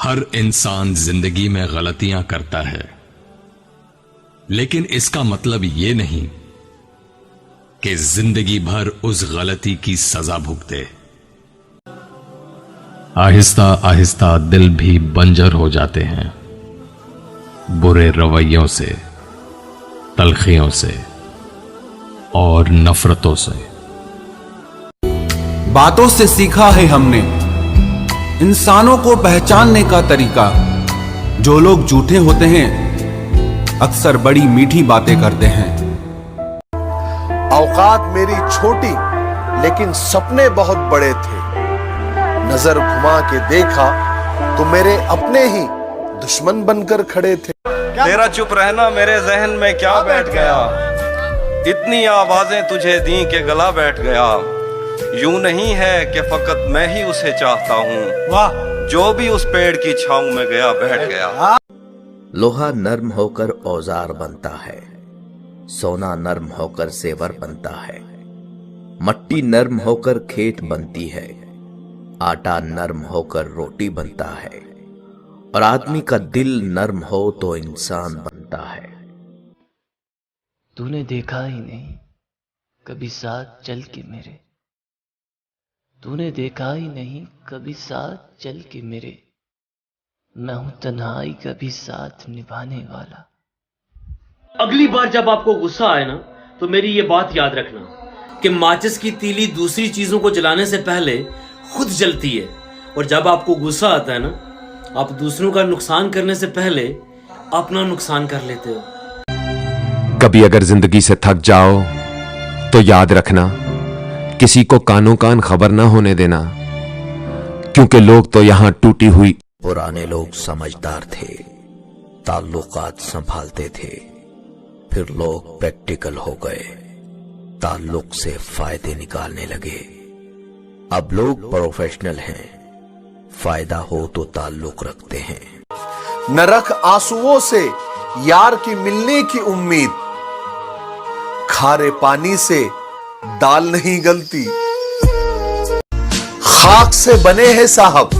ہر انسان زندگی میں غلطیاں کرتا ہے، لیکن اس کا مطلب یہ نہیں کہ زندگی بھر اس غلطی کی سزا بھگتے۔ آہستہ آہستہ دل بھی بنجر ہو جاتے ہیں، برے رویوں سے، تلخیوں سے اور نفرتوں سے۔ باتوں سے سیکھا ہے ہم نے انسانوں کو پہچاننے کا طریقہ۔ جو لوگ جھوٹے ہوتے ہیں اکثر بڑی میٹھی باتیں کرتے ہیں۔ اوقات میری چھوٹی لیکن سپنے بہت بڑے تھے، نظر گھما کے دیکھا تو میرے اپنے ہی دشمن بن کر کھڑے تھے۔ تیرا چپ رہنا میرے ذہن میں کیا بیٹھ گیا، اتنی آوازیں تجھے دیں کہ گلا بیٹھ گیا۔ یوں نہیں ہے کہ فقط میں ہی اسے چاہتا ہوں، جو بھی اس پیڑ کی چھاؤں میں گیا بیٹھ گیا۔ لوہا نرم ہو کر اوزار بنتا ہے، سونا نرم ہو کر زیور بنتا ہے، مٹی نرم ہو کر کھیت بنتی ہے، آٹا نرم ہو کر روٹی بنتا ہے، اور آدمی کا دل نرم ہو تو انسان بنتا ہے۔ تو نے دیکھا ہی نہیں کبھی ساتھ چل کے میرے، تو نے دیکھا ہی نہیں کبھی ساتھ چل کے میرے، میں ہوں تنہائی کا بھی ساتھ نبھانے والا۔ اگلی بار جب آپ کو غصہ آئے نا تو میری یہ بات یاد رکھنا کہ ماچس کی تیلی دوسری چیزوں کو جلانے سے پہلے خود جلتی ہے، اور جب آپ کو غصہ آتا ہے نا آپ دوسروں کا نقصان کرنے سے پہلے اپنا نقصان کر لیتے ہو۔ کبھی اگر زندگی سے تھک جاؤ تو یاد رکھنا کسی کو کانوں کان خبر نہ ہونے دینا، کیونکہ لوگ تو یہاں ٹوٹی ہوئی۔ پرانے لوگ سمجھدار تھے، تعلقات سنبھالتے تھے، پھر لوگ پریکٹیکل ہو گئے، تعلق سے فائدے نکالنے لگے۔ اب لوگ پروفیشنل ہیں، فائدہ ہو تو تعلق رکھتے ہیں۔ نہ رکھ آنسوؤں سے یار کی ملنے کی امید، کھارے پانی سے دال نہیں گلتی۔ خاک سے بنے ہیں صاحب،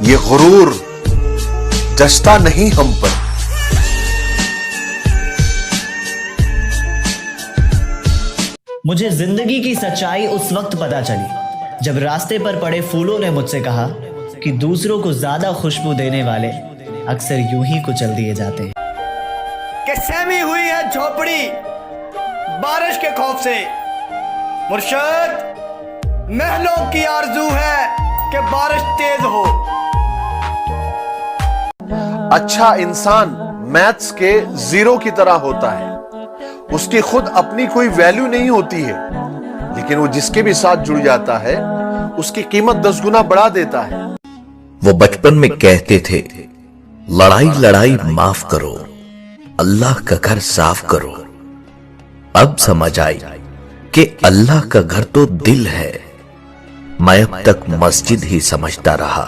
یہ غرور جچتا نہیں ہم پر۔ مجھے زندگی کی سچائی اس وقت پتا چلی جب راستے پر پڑے پھولوں نے مجھ سے کہا کہ دوسروں کو زیادہ خوشبو دینے والے اکثر یوں ہی کچل دیے جاتے ہیں۔ کہ سہمی ہوئی ہے جھوپڑی بارش کے خوف سے، مرشد محلوں کی آرزو ہے کہ بارش تیز ہو۔ اچھا انسان میتھس کے زیرو کی طرح ہوتا ہے، اس کی خود اپنی کوئی ویلیو نہیں ہوتی ہے، لیکن وہ جس کے بھی ساتھ جڑ جاتا ہے اس کی قیمت 10 گنا بڑھا دیتا ہے۔ وہ بچپن میں کہتے تھے لڑائی لڑائی معاف کرو، اللہ کا گھر صاف کرو۔ اب سمجھ آئی کہ اللہ کا گھر تو دل ہے، میں اب تک مسجد ہی سمجھتا رہا۔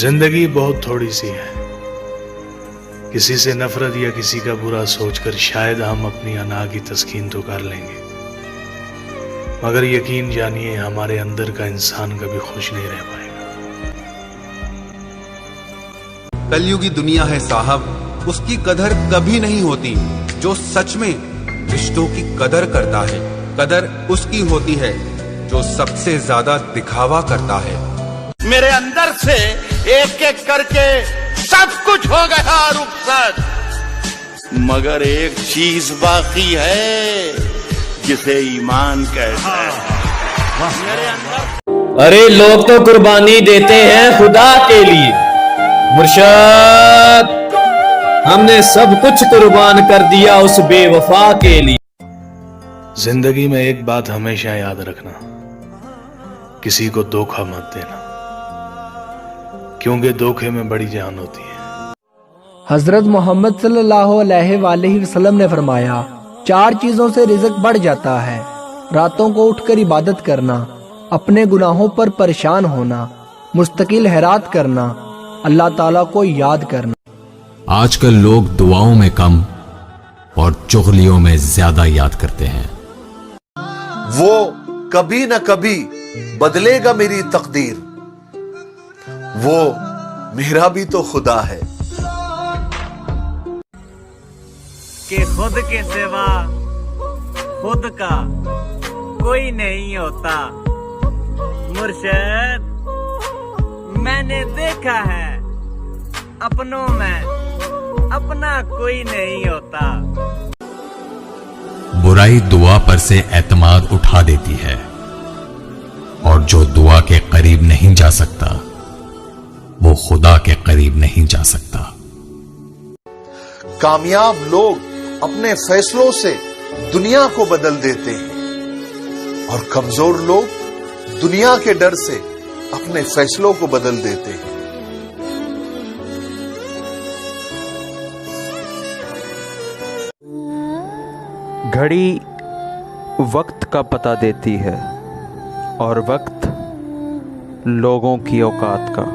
زندگی بہت تھوڑی سی ہے، کسی سے نفرت یا کسی کا برا سوچ کر شاید ہم اپنی انا کی تسکین تو کر لیں گے، مگر یقین جانیے ہمارے اندر کا انسان کبھی خوش نہیں رہ پائے گا۔ کلیوگی دنیا ہے صاحب، اس کی قدر کبھی نہیں ہوتی۔ جو سچ میں رشتوں کی قدر کرتا ہے، قدر اس کی ہوتی ہے جو سب سے زیادہ دکھاوا کرتا ہے۔ میرے اندر سے ایک ایک کر کے سب کچھ ہو گیا رخصت، مگر ایک چیز باقی ہے جسے ایمان کہتے ہیں۔ میرے اندر ارے لوگ تو قربانی دیتے ہیں خدا کے لیے، مرشد ہم نے سب کچھ قربان کر دیا اس بے وفا کے لیے۔ زندگی میں ایک بات ہمیشہ یاد رکھنا، کسی کو دھوکہ مت دینا، کیونکہ دھوکے میں بڑی جان ہوتی ہے۔ حضرت محمد صلی اللہ علیہ وآلہ وسلم نے فرمایا 4 چیزوں سے رزق بڑھ جاتا ہے: راتوں کو اٹھ کر عبادت کرنا، اپنے گناہوں پر پریشان ہونا، مستقل حیرات کرنا، اللہ تعالیٰ کو یاد کرنا۔ آج کل لوگ دعاؤں میں کم اور چغلیوں میں زیادہ یاد کرتے ہیں۔ وہ کبھی نہ کبھی بدلے گا میری تقدیر، वो मेरा भी तो खुदा है। कि खुद के सिवा खुद का कोई नहीं होता। मुर्शिद, मैंने देखा है अपनों में अपना कोई नहीं होता। बुराई दुआ पर से एतमाद उठा देती है, और जो दुआ के करीब नहीं जा सकता वो खुदा के करीब नहीं जा सकता। कामयाब लोग अपने फैसलों से दुनिया को बदल देते हैं, और कमजोर लोग दुनिया के डर से अपने फैसलों को बदल देते हैं। घड़ी वक्त का पता देती है, और वक्त लोगों की औकात का।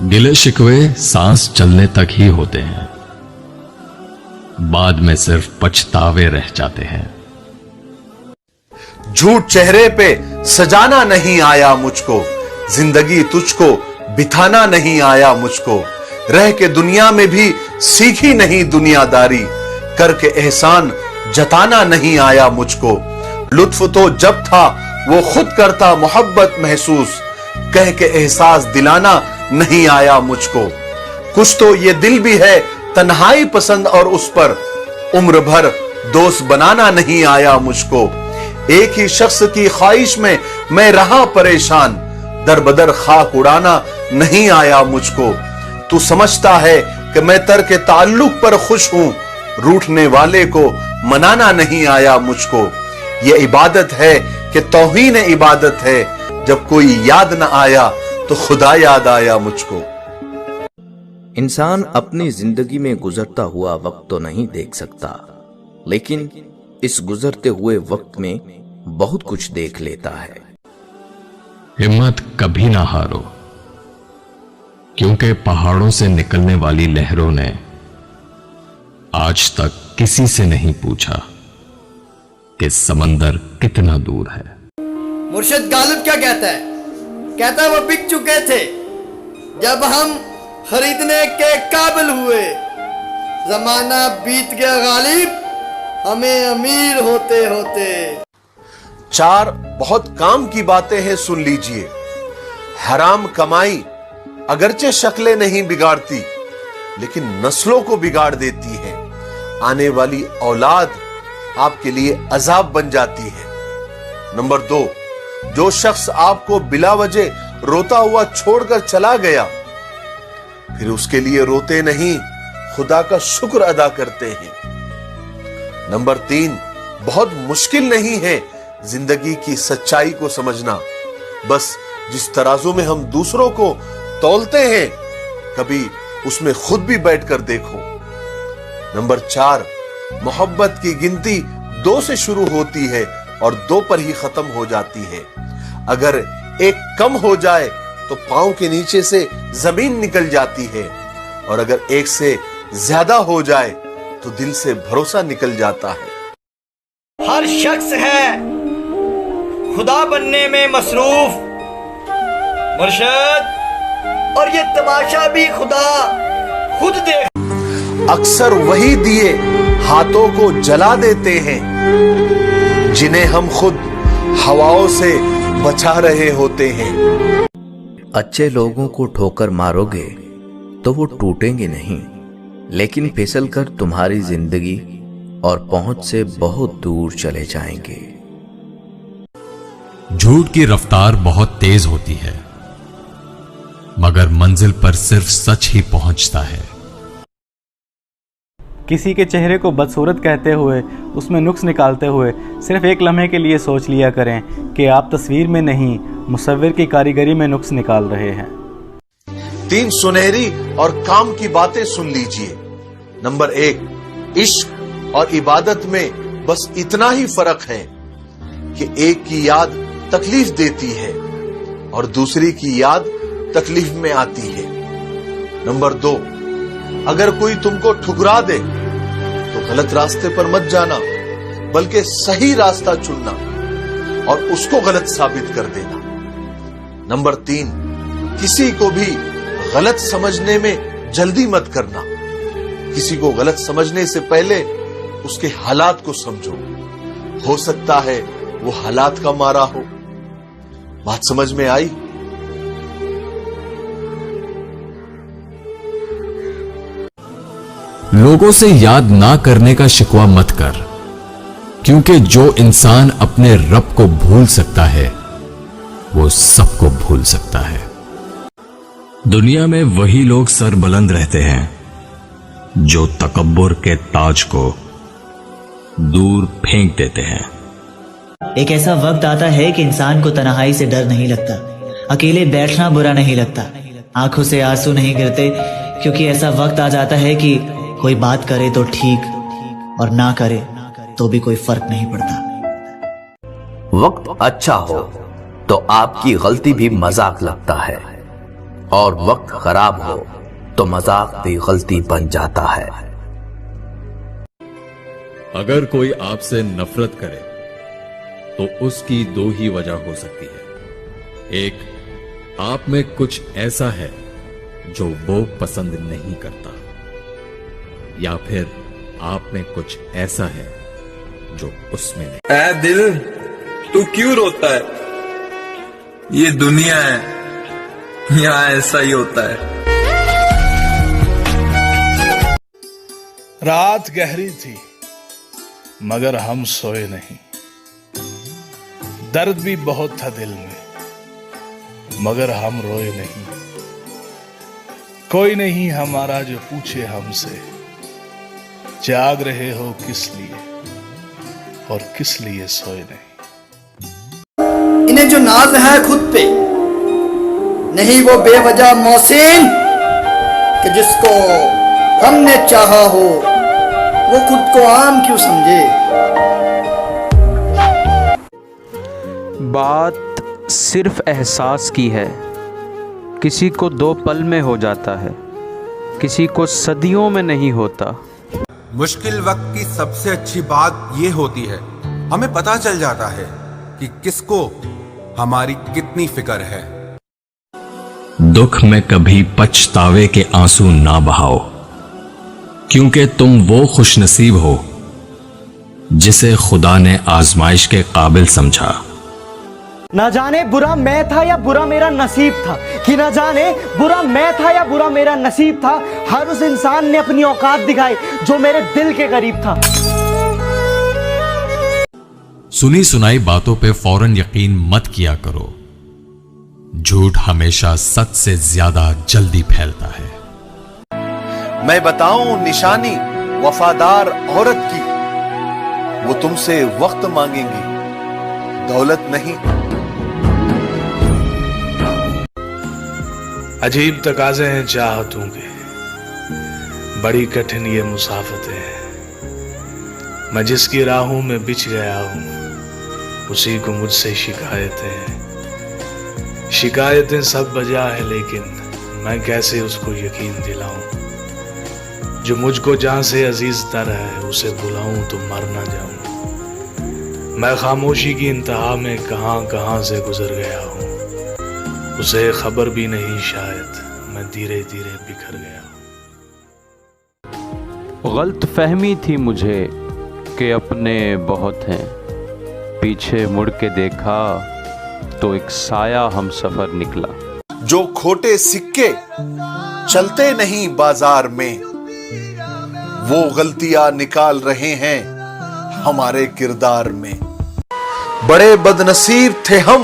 गिले शिकवे सांस चलने तक ही होते हैं, बाद में सिर्फ पछतावे रह जाते हैं। झूठ चेहरे पे सजाना नहीं आया मुझको, जिंदगी तुझको बिताना नहीं आया मुझको, रह के दुनिया में भी सीखी नहीं दुनियादारी, करके एहसान जताना नहीं आया मुझको। लुत्फ तो जब था वो खुद करता मोहब्बत महसूस, कह के एहसास दिलाना नहीं आया मुझको। कुछ तो ये दिल भी है तन्हाई पसंद, और उस पर उम्र भर दोस्त बनाना नहीं आया मुझको। एक ही शख्स की ख्वाहिश में मैं रहा परेशान, दर बदर खाक उड़ाना नहीं आया मुझको। तू समझता है कि मैं तर्क ताल्लुक पर खुश हूं, रूठने वाले को मनाना नहीं आया मुझको। ये इबादत है कि तौहीन इबादत है, जब कोई याद न आया तो खुदा याद आया मुझको। इंसान अपनी जिंदगी में गुजरता हुआ वक्त तो नहीं देख सकता, लेकिन इस गुजरते हुए वक्त में बहुत कुछ देख लेता है। हिम्मत कभी ना हारो, क्योंकि पहाड़ों से निकलने वाली लहरों ने आज तक किसी से नहीं पूछा कि समंदर कितना दूर है। मुर्शिद गालिब क्या कहता है? कहता है वो बिक चुके थे जब हम खरीदने के काबिल हुए, जमाना बीत गया गालिब हमें अमीर होते होते। चार बहुत काम की बातें हैं, सुन लीजिए। हराम कमाई अगरचे शक्लें नहीं बिगाड़ती, लेकिन नस्लों को बिगाड़ देती है। आने वाली औलाद आपके लिए अजाब बन जाती है। नंबर 2, जो शख्स आपको बिला वजह रोता हुआ छोड़कर चला गया, फिर उसके लिए रोते नहीं, खुदा का शुक्र अदा करते हैं। नंबर 3, बहुत मुश्किल नहीं है जिंदगी की सच्चाई को समझना, बस जिस तराजू में हम दूसरों को तौलते हैं, कभी उसमें खुद भी बैठकर देखो। नंबर 4, मोहब्बत की गिनती 2 से शुरू होती है और 2 पर ही खत्म हो जाती है। अगर एक कम हो जाए तो पांव के नीचे से जमीन निकल जाती है, और अगर एक से ज्यादा हो जाए तो दिल से भरोसा निकल जाता है। हर शख्स है खुदा बनने में मसरूफ मुर्शिद, और ये तमाशा भी खुदा खुद देख। अक्सर वही दिए हाथों को जला देते हैं जिन्हें हम खुद हवाओं से बचा रहे होते हैं। अच्छे लोगों को ठोकर मारोगे तो वो टूटेंगे नहीं, लेकिन फिसल कर तुम्हारी जिंदगी और पहुंच से बहुत दूर चले जाएंगे। झूठ की रफ्तार बहुत तेज होती है, मगर मंजिल पर सिर्फ सच ही पहुंचता है। किसी के चेहरे को बदसूरत कहते हुए, उसमें नुक्स निकालते हुए सिर्फ एक लम्हे के लिए सोच लिया करें कि आप तस्वीर में नहीं, मुसव्विर की कारीगरी में नुक्स निकाल रहे हैं। 3 सुनहरी और काम की बातें सुन लीजिए। नंबर 1, इश्क और इबादत में बस इतना ही फर्क है कि एक की याद तकलीफ देती है और दूसरी की याद तकलीफ में आती है। नंबर 2, अगर कोई तुमको ठुकरा दे तो गलत रास्ते पर मत जाना, बल्कि सही रास्ता चुनना और उसको गलत साबित कर देना। नंबर 3, किसी को भी गलत समझने में जल्दी मत करना। किसी को गलत समझने से पहले उसके हालात को समझो। हो सकता है वो हालात का मारा हो। बात समझ में आई? लोगों से याद ना करने का शिकवा मत कर, क्योंकि जो इंसान अपने रब को भूल सकता है वो सबको भूल सकता है। दुनिया में वही लोग सर बुलंद रहते हैं जो तकब्बुर के ताज को दूर फेंक देते हैं। एक ऐसा वक्त आता है कि इंसान को तन्हाई से डर नहीं लगता, अकेले बैठना बुरा नहीं लगता, आंखों से आंसू नहीं गिरते, क्योंकि ऐसा वक्त आ जाता है कि कोई बात करे तो ठीक और ना करे तो भी कोई फर्क नहीं पड़ता। वक्त अच्छा हो तो आपकी गलती भी मजाक लगता है, और वक्त खराब हो तो मजाक भी गलती बन जाता है। अगर कोई आपसे नफरत करे तो उसकी 2 ही वजह हो सकती है। एक, आप में कुछ ऐसा है जो वो पसंद नहीं करता, या फिर आप में कुछ ऐसा है जो उसमें नहीं। ऐ दिल, तू क्यों रोता है? ये दुनिया है, यहाँ ऐसा ही होता है। रात गहरी थी मगर हम सोए नहीं। दर्द भी बहुत था दिल में मगर हम रोए नहीं। कोई नहीं हमारा जो पूछे हमसे, जाग रहे हो किस लिए और किस लिए सोए नहीं। इन्हें जो नाज है खुद पे, नहीं वो बेवजह मौसीन कि जिसको हमने चाहा हो वो खुद को आम क्यों समझे। बात सिर्फ एहसास की है, किसी को 2 पल में हो जाता है, किसी को सदियों में नहीं होता। मुश्किल वक्त की सबसे अच्छी बात ये होती है, हमें पता चल जाता है कि किसको हमारी कितनी फिक्र है। दुख में कभी पछतावे के आंसू ना बहाओ, क्योंकि तुम वो खुशनसीब हो जिसे खुदा ने आजमाइश के काबिल समझा। ना जाने बुरा मैं था या बुरा मेरा नसीब था, कि ना जाने बुरा मैं था या बुरा मेरा नसीब था। हर उस इंसान ने अपनी औकात दिखाई जो मेरे दिल के करीब था। सुनी सुनाई बातों पे फौरन यकीन मत किया करो। झूठ हमेशा सच से ज्यादा जल्दी फैलता है। मैं बताऊं निशानी वफादार औरत की, वो तुमसे वक्त मांगेंगी, दौलत नहीं। अजीब तकाजे हैं चाहतों के, बड़ी कठिन ये मुसाफतें हैं। मैं जिसकी राहों में बिछ गया हूं उसी को मुझसे शिकायतें हैं। शिकायतें सब बजा है, लेकिन मैं कैसे उसको यकीन दिलाऊं। जो मुझको जान से अजीज तर है उसे बुलाऊं तो मर ना जाऊं। मैं खामोशी की इंतहा में कहां कहां से गुजर गया हूं, उसे खबर भी नहीं शायद मैं धीरे धीरे बिखर गया। गलत फहमी थी मुझे कि अपने बहुत हैं, पीछे मुड़ के देखा तो एक साया हम सफर निकला। जो खोटे सिक्के चलते नहीं बाजार में, वो गलतियां निकाल रहे हैं हमारे किरदार में। बड़े बदनसीब थे हम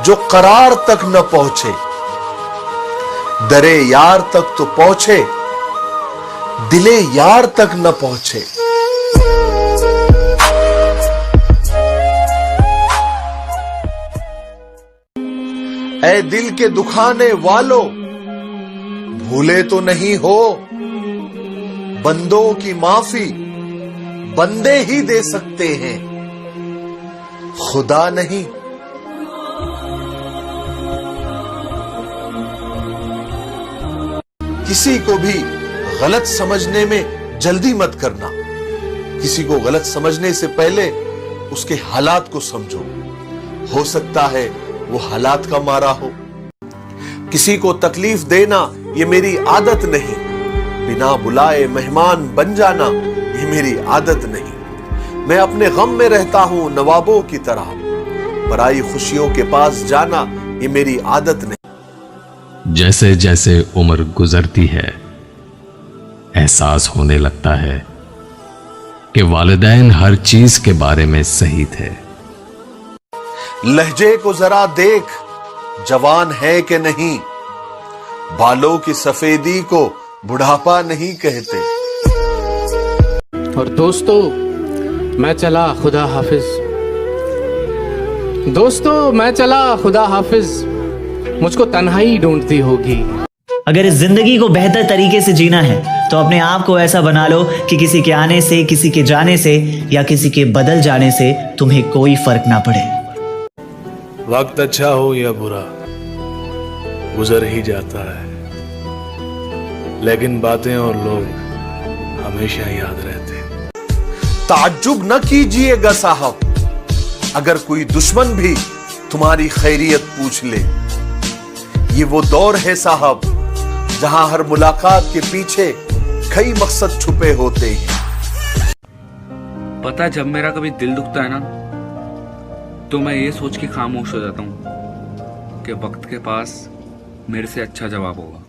जो करार तक न पहुंचे, दरे यार तक तो पहुंचे, दिले यार तक न पहुंचे। ऐ दिल के दुखाने वालों, भूले तो नहीं हो, बंदों की माफी बंदे ही दे सकते हैं, खुदा नहीं। किसी को भी गलत समझने में जल्दी मत करना। किसी को गलत समझने से पहले उसके हालात को समझो। हो सकता है वो हालात का मारा हो। किसी को तकलीफ देना ये मेरी आदत नहीं, बिना बुलाए मेहमान बन जाना ये मेरी आदत नहीं। मैं अपने गम में रहता हूं नवाबों की तरह, पराई खुशियों के पास जाना ये मेरी आदत नहीं। जैसे जैसे उम्र गुजरती है एहसास होने लगता है कि वालिदैन हर चीज के बारे में सही थे। लहजे को जरा देख, जवान है कि नहीं, बालों की सफेदी को बुढ़ापा नहीं कहते। और दोस्तों मैं चला खुदा हाफिज, दोस्तों मैं चला खुदा हाफिज, मुझको तन्हाई ढूंढती होगी। अगर इस जिंदगी को बेहतर तरीके से जीना है तो अपने आप को ऐसा बना लो कि किसी के आने से, किसी के जाने से या किसी के बदल जाने से तुम्हें कोई फर्क ना पड़े। वक्त अच्छा हो या बुरा गुजर ही जाता है, लेकिन बातें और लोग हमेशा याद रहते हैं। ताज्जुब न कीजिएगा साहब अगर कोई दुश्मन भी तुम्हारी खैरियत पूछ ले। ये वो दौर है साहब जहां हर मुलाकात के पीछे कई मकसद छुपे होते हैं। पता है, जब मेरा कभी दिल दुखता है ना तो मैं ये सोच के खामोश हो जाता हूँ कि वक्त के पास मेरे से अच्छा जवाब होगा।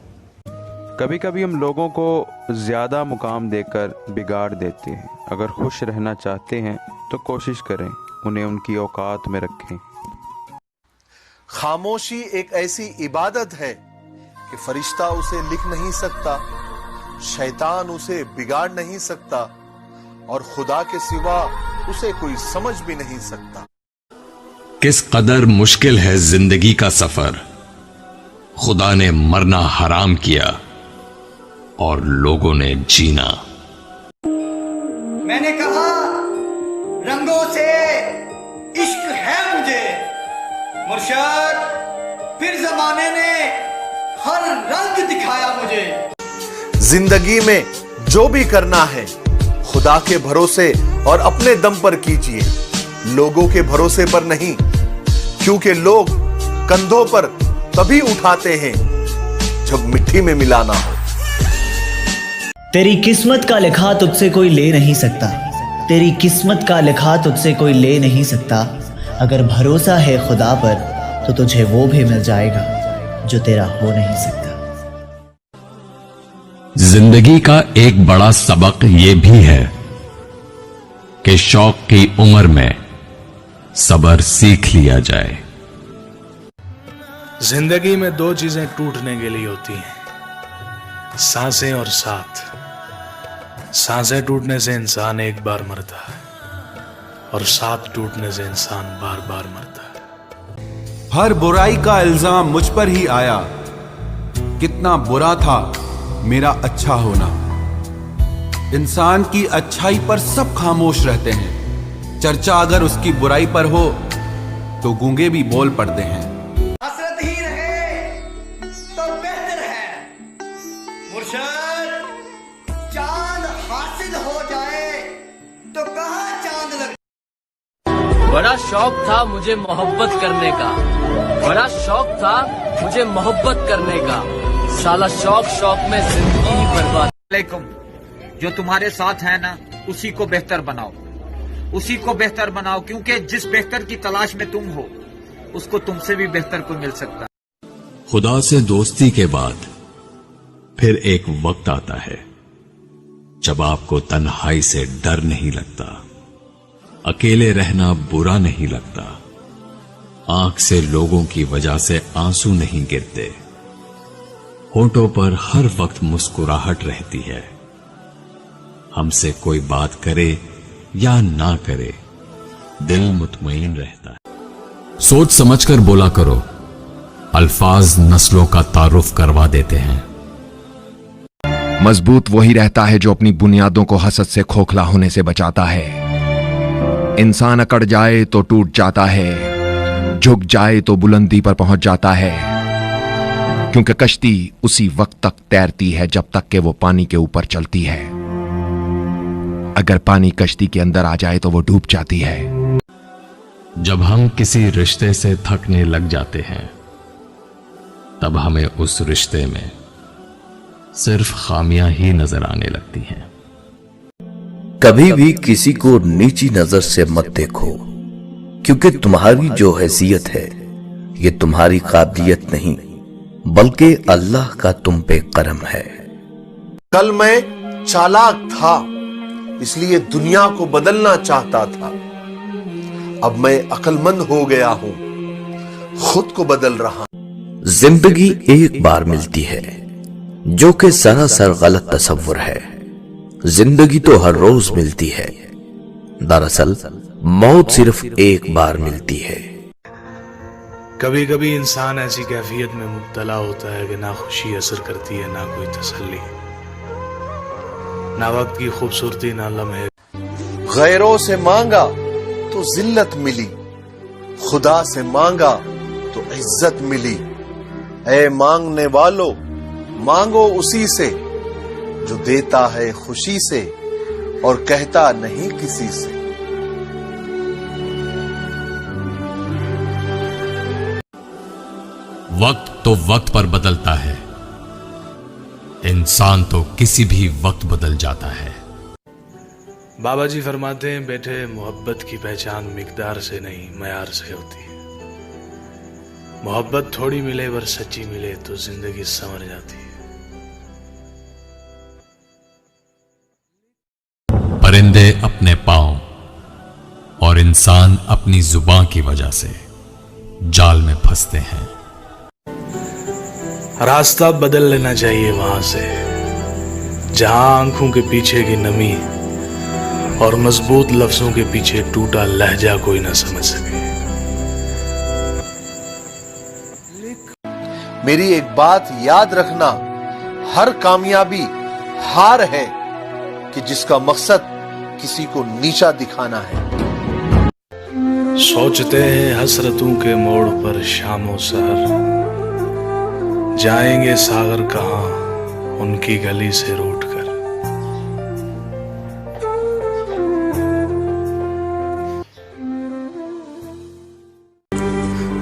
कभी कभी हम लोगों को ज़्यादा मुकाम देकर बिगाड़ देते हैं। अगर खुश रहना चाहते हैं तो कोशिश करें उन्हें उनकी औकात में रखें। खामोशी एक ऐसी इबादत है कि फरिश्ता उसे लिख नहीं सकता, शैतान उसे बिगाड़ नहीं सकता और खुदा के सिवा उसे कोई समझ भी नहीं सकता। किस कदर मुश्किल है जिंदगी का सफर, खुदा ने मरना हराम किया और लोगों ने जीना। मैंने कहा रंगों से इश्क है मुझे, मुर्शद फिर जमाने ने हर रंग दिखाया मुझे। जिंदगी में जो भी करना है खुदा के भरोसे और अपने दम पर कीजिए, लोगों के भरोसे पर नहीं, क्योंकि लोग कंधों पर तभी उठाते हैं जब मिट्टी में मिलाना हो। तेरी किस्मत का लिखा तुझसे कोई ले नहीं सकता, तेरी किस्मत का लिखा तुझसे कोई ले नहीं सकता। अगर भरोसा है खुदा पर तो तुझे वो भी मिल जाएगा जो तेरा हो नहीं सकता। जिंदगी का एक बड़ा सबक यह भी है कि शौक की उम्र में सब्र सीख लिया जाए। जिंदगी में दो चीजें टूटने के लिए होती हैं, सांसें और साथ। सांसें टूटने से इंसान एक बार मरता है और साथ टूटने से इंसान बार बार मरता है। हर बुराई का इल्जाम मुझ पर ही आया, कितना बुरा था मेरा अच्छा होना। इंसान की अच्छाई पर सब खामोश रहते हैं, चर्चा अगर उसकी बुराई पर हो तो गूंगे भी बोल पड़ते हैं। हसरत ही रहे तो बेहतर है, मुर्शद चांद हासिल हो जाए तो कहां चांद लगे। बड़ा शौक था मुझे मोहब्बत करने का, बड़ा शौक था मुझे मोहब्बत करने का, साला शौक शौक में जिंदगी ही बर्बाद। जो तुम्हारे साथ है ना उसी को बेहतर बनाओ, उसी को बेहतर बनाओ, क्योंकि जिस बेहतर की तलाश में तुम हो उसको तुमसे भी बेहतर कोई मिल सकता है। खुदा से दोस्ती के बाद फिर एक वक्त आता है जब आपको तन्हाई से डर नहीं लगता, अकेले रहना बुरा नहीं लगता, आंख से लोगों की वजह से आंसू नहीं गिरते, होठों पर हर वक्त मुस्कुराहट रहती है। हमसे कोई बात करे या ना करे दिल मुतमईन रहता है। सोच समझकर बोला करो, अल्फाज नस्लों का तारुफ करवा देते हैं। मजबूत वही रहता है जो अपनी बुनियादों को हसद से खोखला होने से बचाता है। इंसान अकड़ जाए तो टूट जाता है, झुक जाए तो बुलंदी पर पहुंच जाता है, क्योंकि कश्ती उसी वक्त तक तैरती है जब तक कि वो पानी के ऊपर चलती है। अगर पानी कश्ती के अंदर आ जाए तो वो डूब जाती है। जब हम किसी रिश्ते से थकने लग जाते हैं तब हमें उस रिश्ते में सिर्फ खामियां ही नजर आने लगती हैं। कभी भी किसी को नीची नजर से मत देखो, क्योंकि तुम्हारी जो हैसियत है ये तुम्हारी काबिलियत नहीं बल्कि अल्लाह का तुम पे करम है। कल मैं चालाक था इसलिए दुनिया को बदलना चाहता था, अब मैं अक्लमंद हो गया हूं, खुद को बदल रहा हूं। जिंदगी एक बार मिलती है जो कि सरासर गलत तस्वुर है। जिंदगी तो हर रोज मिलती है, दरअसल मौत सिर्फ एक बार मिलती है। कभी कभी इंसान ऐसी कैफियत में मुब्तला होता है कि ना खुशी असर करती है ना कोई तसल्ली, ना वक्त की खूबसूरती ना लम्हे। गैरों से मांगा तो जिल्लत मिली, खुदा से मांगा तो इज्जत मिली। ऐ मांगने वालों मांगो उसी से जो देता है खुशी से और कहता नहीं किसी से। वक्त तो वक्त पर बदलता है, इंसान तो किसी भी वक्त बदल जाता है। बाबा जी फरमाते हैं, बेटे मोहब्बत की पहचान मिकदार से नहीं मयार से होती है। मोहब्बत थोड़ी मिले पर सच्ची मिले तो जिंदगी संवर जाती है। परिंदे अपने पांव और इंसान अपनी जुबान की वजह से जाल में फंसते हैं। रास्ता बदल लेना चाहिए वहां से जहां आंखों के पीछे की नमी और मजबूत लफ्जों के पीछे टूटा लहजा कोई ना समझ सके। मेरी एक बात याद रखना, हर कामयाबी हार है कि जिसका मकसद किसी को नीचा दिखाना है। सोचते हैं हसरतों के मोड़ पर शामो सहर, जाएंगे सागर कहां उनकी गली से रूठ कर।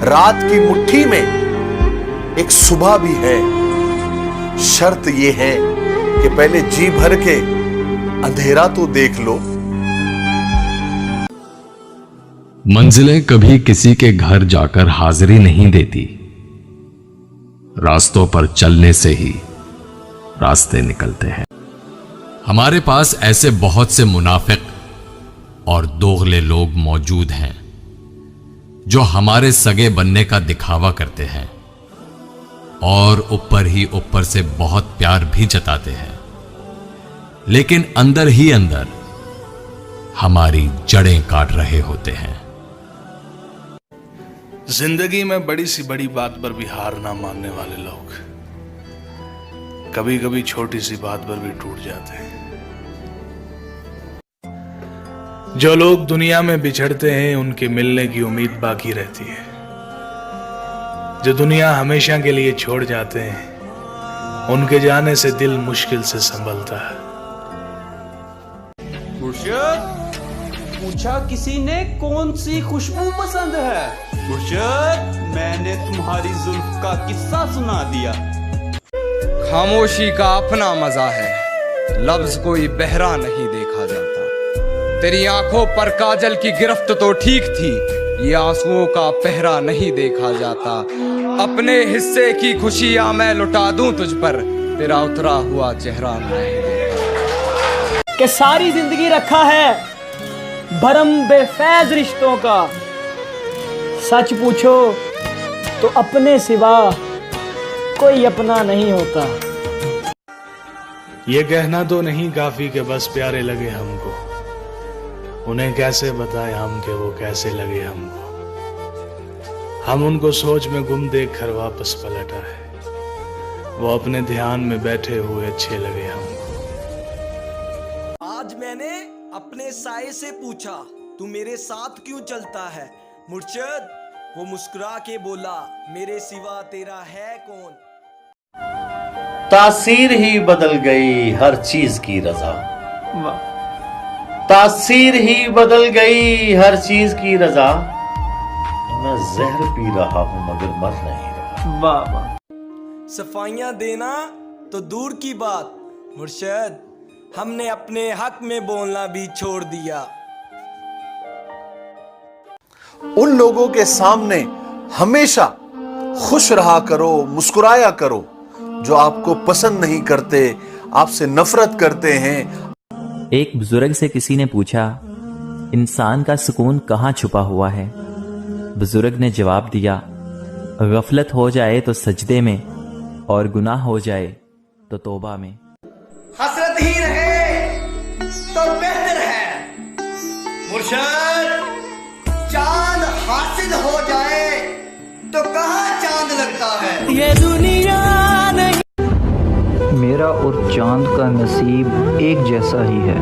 रात की मुट्ठी में एक सुबह भी है, शर्त ये है कि पहले जी भर के अंधेरा तो देख लो। मंजिलें कभी किसी के घर जाकर हाजिरी नहीं देती, रास्तों पर चलने से ही रास्ते निकलते हैं। हमारे पास ऐसे बहुत से मुनाफिक और दोगले लोग मौजूद हैं जो हमारे सगे बनने का दिखावा करते हैं और ऊपर ही ऊपर से बहुत प्यार भी जताते हैं, लेकिन अंदर ही अंदर हमारी जड़ें काट रहे होते हैं। जिंदगी में बड़ी सी बड़ी बात पर भी हार ना मानने वाले लोग कभी कभी छोटी सी बात पर भी टूट जाते हैं। जो लोग दुनिया में बिछड़ते हैं उनके मिलने की उम्मीद बाकी रहती है। जो दुनिया हमेशा के लिए छोड़ जाते हैं उनके जाने से दिल मुश्किल से संभलता है। मुर्शिद, पूछा किसी ने कौन सी खुशबू पसंद है? मुर्शिद, मैंने तुम्हारी जुल्फ का किस्सा सुना दिया। खामोशी का अपना मजा है, लफ्ज कोई बहरा नहीं देखा जाता। तेरी आंखों पर काजल की गिरफ्त तो ठीक थी, ये आंसुओं का पहरा नहीं देखा जाता। अपने हिस्से की खुशियां मैं लुटा दूं तुझ पर, तेरा उतरा हुआ चेहरा नहीं देखा। कि सारी जिंदगी रखा है भरम बेफैज रिश्तों का, सच पूछो तो अपने सिवा कोई अपना नहीं होता। ये कहना तो नहीं काफी कि बस प्यारे लगे हमको, उन्हें कैसे बताएं हम कि वो कैसे लगे हमको। हम उनको सोच में गुम देख कर वापस पलट आए, वो अपने ध्यान में बैठे हुए अच्छे लगे हमको। आज मैंने अपने साए से पूछा, तू मेरे साथ क्यों चलता है? मुर्शिद, वो मुस्कुरा के बोला, मेरे सिवा तेरा है कौन? तासीर ही बदल गई हर चीज की रजा, तासीर ही बदल गई हर चीज की रजा। मैं जहर पी रहा हूं मगर मर नहीं रहा। वाह वाह। सफाइयां देना तो दूर की बात मुर्शद, हमने अपने हक में बोलना भी छोड़ दिया। उन लोगों के सामने हमेशा खुश रहा करो, मुस्कुराया करो जो आपको पसंद नहीं करते, आपसे नफरत करते हैं। एक बुजुर्ग से किसी ने पूछा, इंसान का सुकून कहाँ छुपा हुआ है? बुजुर्ग ने जवाब दिया, गफलत हो जाए तो सजदे में और गुनाह हो जाए तो तौबा में। हसरत ही रहे तो बेहतर है मुर्शद, चांद हासिल हो जाए तो कहाँ चांद लगता है। ये दुनिया नहीं। मेरा और चांद का नसीब एक जैसा ही है,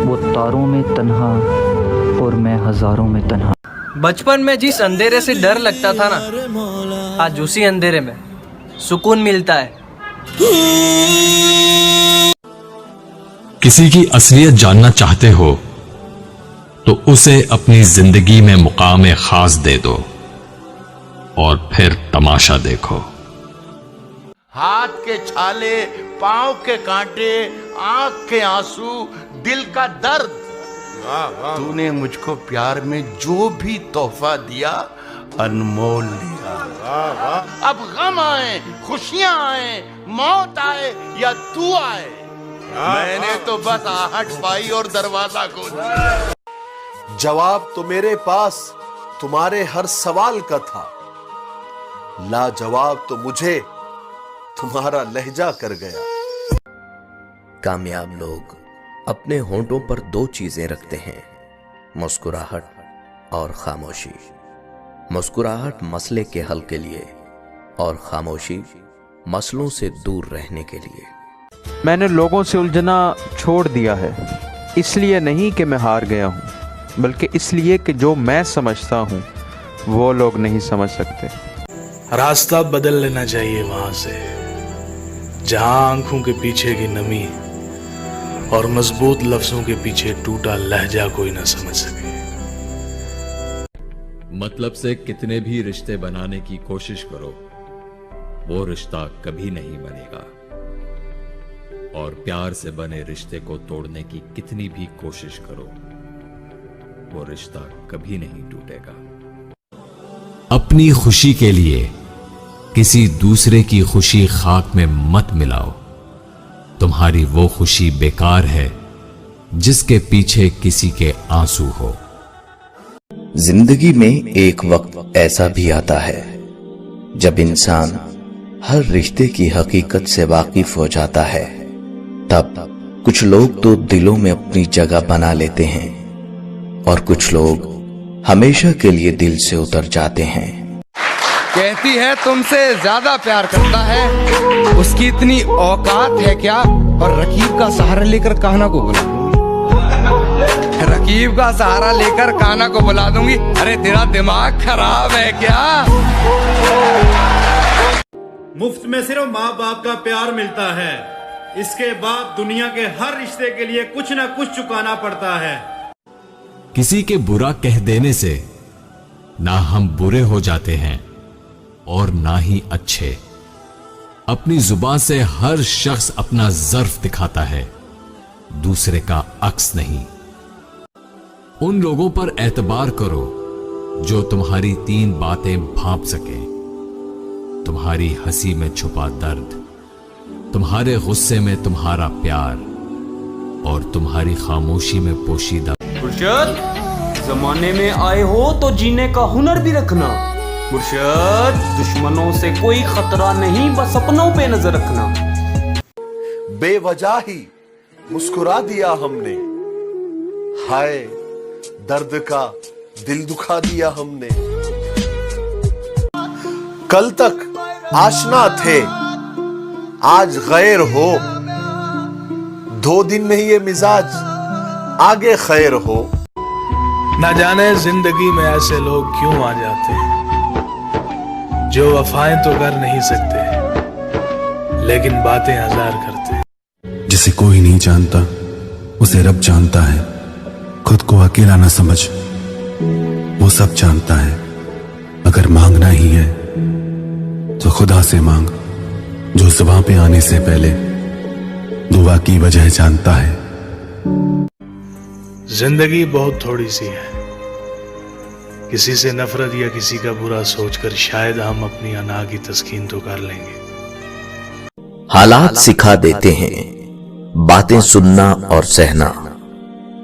वो तारों में तन्हा और मैं हजारों में तन्हा। बचपन में जिस अंधेरे से डर लगता था ना, आज उसी अंधेरे में सुकून मिलता है। किसी की असलियत जानना चाहते हो तो उसे अपनी जिंदगी में मुकाम खास दे दो और फिर तमाशा देखो। हाथ के छाले, पांव के कांटे, आंख के आंसू, दिल का दर्द, तूने मुझको प्यार में जो भी तोहफा दिया अनमोल दिया। अब गम आए, खुशियां आए, मौत आए या तू आए, मैंने तो बस आहट पाई और दरवाजा खोल दिया। जवाब तो मेरे पास तुम्हारे हर सवाल का था, लाजवाब तो मुझे तुम्हारा लहजा कर गया। कामयाब लोग अपने होंठों पर दो चीजें रखते हैं, मुस्कुराहट और खामोशी। मुस्कुराहट मसले के हल के लिए और खामोशी मसलों से दूर रहने के लिए। मैंने लोगों से उलझना छोड़ दिया है, इसलिए नहीं कि मैं हार गया हूँ, बल्कि इसलिए कि जो मैं समझता हूँ वो लोग नहीं समझ सकते। रास्ता बदल लेना चाहिए वहां से जहां आंखों के पीछे की नमी और मजबूत लफ्जों के पीछे टूटा लहजा कोई ना समझ सके। मतलब से कितने भी रिश्ते बनाने की कोशिश करो, वो रिश्ता कभी नहीं बनेगा, और प्यार से बने रिश्ते को तोड़ने की कितनी भी कोशिश करो, वो रिश्ता कभी नहीं टूटेगा। अपनी खुशी के लिए किसी दूसरे की खुशी खाक में मत मिलाओ। तुम्हारी वो खुशी बेकार है जिसके पीछे किसी के आंसू हो। जिंदगी में एक वक्त ऐसा भी आता है जब इंसान हर रिश्ते की हकीकत से वाकिफ हो जाता है। तब कुछ लोग तो दिलों में अपनी जगह बना लेते हैं और कुछ लोग हमेशा के लिए दिल से उतर जाते हैं। कहती है तुमसे ज्यादा प्यार करता है, उसकी इतनी औकात है क्या? और रकीब का सहारा लेकर कान्हा को बुला दूंगी, रकीब का सहारा लेकर कान्हा को बुला दूंगी। अरे तेरा दिमाग खराब है क्या? मुफ्त में सिर्फ माँ बाप का प्यार मिलता है, इसके बाद दुनिया के हर रिश्ते के लिए कुछ ना कुछ चुकाना पड़ता है। किसी के बुरा कह देने से ना हम बुरे हो जाते हैं और ना ही अच्छे। अपनी जुबान से हर शख्स अपना ज़र्फ दिखाता है, दूसरे का अक्स नहीं। उन लोगों पर एतबार करो जो तुम्हारी 3 बातें भांप सके, तुम्हारी हंसी में छुपा दर्द, तुम्हारे गुस्से में तुम्हारा प्यार और तुम्हारी खामोशी में पोशीदा। मुर्शद, जमाने में आए हो तो जीने का हुनर भी रखना। मुर्शद, दुश्मनों से कोई खतरा नहीं, बस अपनों पे नजर रखना। बेवजह ही मुस्कुरा दिया हमने, हाय दर्द का दिल दुखा दिया हमने। कल तक आशना थे, आज गैर हो, 2 दिन में ये मिजाज आगे खैर हो। ना जाने जिंदगी में ऐसे लोग क्यों आ जाते हैं जो वफाएं तो कर नहीं सकते लेकिन बातें हजार करते हैं। जिसे कोई नहीं जानता उसे रब जानता है, खुद को अकेला न समझ, वो सब जानता है। अगर मांगना ही है तो खुदा से मांग, जो ज़ुबान पे आने से पहले दुआ की वजह जानता है। जिंदगी बहुत थोड़ी सी है। किसी से नफरत या किसी का बुरा सोचकर शायद हम अपनी अना की तस्कीन तो कर लेंगे। हालात सिखा देते हैं बातें सुनना और सहना,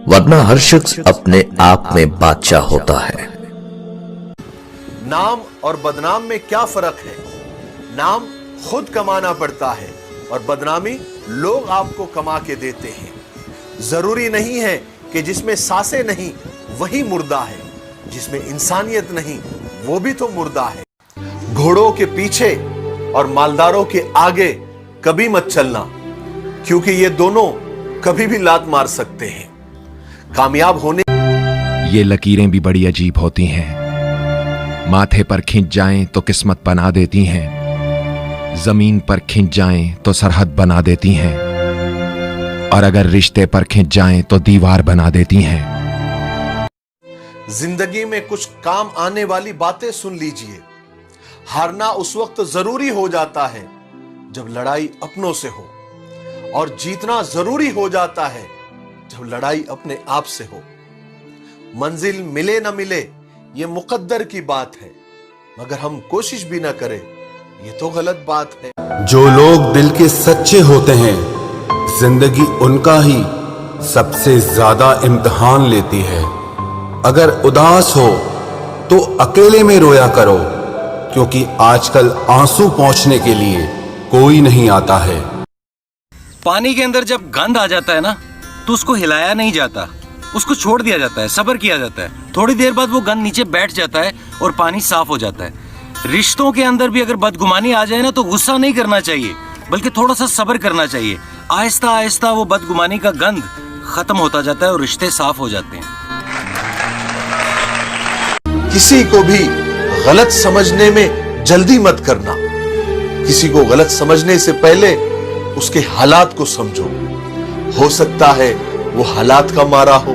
वरना हर शख्स अपने आप में बादशाह होता है। नाम और बदनाम में क्या फर्क है? नाम खुद कमाना पड़ता है और बदनामी लोग आपको कमा के देते हैं। जरूरी नहीं है कि जिसमें सांसें नहीं वही मुर्दा है, जिसमें इंसानियत नहीं वो भी तो मुर्दा है। घोड़ों के पीछे और मालदारों के आगे कभी मत चलना, क्योंकि ये दोनों कभी भी लात मार सकते हैं। कामयाब होने ये लकीरें भी बड़ी अजीब होती हैं। माथे पर खिंच जाएं तो किस्मत बना देती हैं, जमीन पर खिंच जाएं तो सरहद बना देती हैं, और अगर रिश्ते पर खिंच जाएं तो दीवार बना देती हैं। जिंदगी में कुछ काम आने वाली बातें सुन लीजिए। हारना उस वक्त जरूरी हो जाता है जब लड़ाई अपनों से हो, और जीतना जरूरी हो जाता है जब लड़ाई अपने आप से हो। मंजिल मिले न मिले ये मुकद्दर की बात है, मगर हम कोशिश भी ना करें ये तो गलत बात है। जो लोग दिल के सच्चे होते हैं, जिंदगी उनका ही सबसे ज्यादा इम्तिहान लेती है। अगर उदास हो तो अकेले में रोया करो, क्योंकि आजकल आंसू पहुंचने के लिए कोई नहीं आता है। पानी के अंदर जब गंद आ जाता है ना, तो उसको हिलाया नहीं जाता, उसको छोड़ दिया जाता है, सब्र किया जाता है। थोड़ी देर बाद वो गंद नीचे बैठ जाता है और पानी साफ हो जाता है। रिश्तों के अंदर भी अगर बदगुमानी आ जाए ना, तो गुस्सा नहीं करना चाहिए, बल्कि थोड़ा सा सब्र करना चाहिए। आहिस्ता आहिस्ता वो बदगुमानी का गंद खत्म होता जाता है और रिश्ते साफ हो जाते हैं। किसी को भी गलत समझने में जल्दी मत करना। किसी को गलत समझने से पहले उसके हालात को समझो। हो सकता है वो हालात का मारा हो।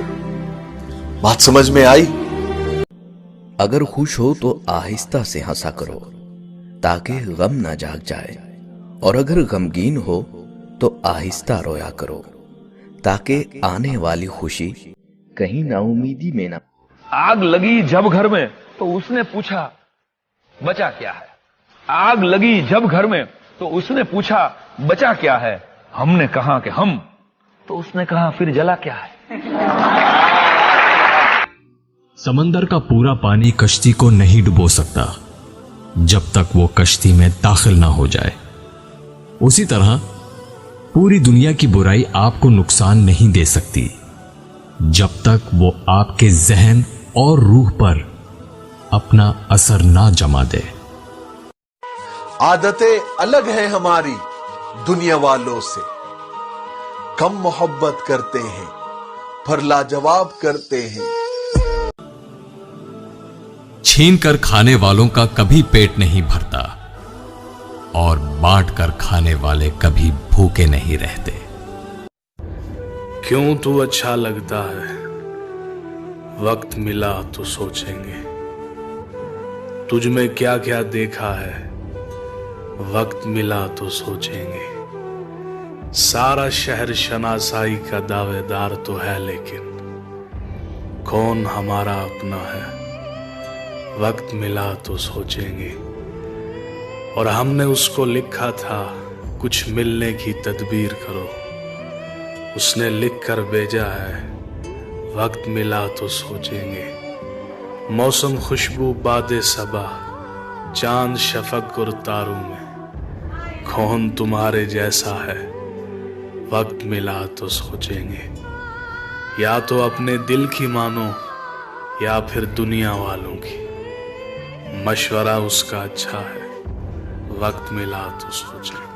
बात समझ में आई? अगर खुश हो तो आहिस्ता से हंसा करो ताकि गम ना जाग जाए, और अगर गमगीन हो तो आहिस्ता रोया करो ताकि आने वाली खुशी कहीं नाउमीदी में ना। आग लगी जब घर में तो उसने पूछा बचा क्या है। आग लगी जब घर में तो उसने पूछा बचा क्या है। हमने कहा कि हम, तो उसने कहा फिर जला क्या है। समंदर का पूरा पानी कश्ती को नहीं डुबो सकता जब तक वो कश्ती में दाखिल ना हो जाए। उसी तरह पूरी दुनिया की बुराई आपको नुकसान नहीं दे सकती जब तक वो आपके जहन और रूह पर अपना असर ना जमा दे। आदतें अलग हैं हमारी दुनिया वालों से। कम मोहब्बत करते हैं पर लाजवाब करते हैं। छीन कर खाने वालों का कभी पेट नहीं भरता और बांट कर खाने वाले कभी भूखे नहीं रहते। क्यों तू अच्छा लगता है, वक्त मिला तो सोचेंगे। तुझ में क्या क्या देखा है, वक्त मिला तो सोचेंगे। सारा शहर शनासाई का दावेदार तो है, लेकिन कौन हमारा अपना है, वक्त मिला तो सोचेंगे। और हमने उसको लिखा था कुछ मिलने की तदबीर करो, उसने लिख कर भेजा है वक्त मिला तो सोचेंगे। मौसम खुशबू बादे सबा, चांद शफक और तारों में, कौन तुम्हारे जैसा है, वक्त मिला तो सोचेंगे। या तो अपने दिल की मानो या फिर दुनिया वालों की, मशवरा उसका अच्छा है, वक्त मिला तो सोचेंगे।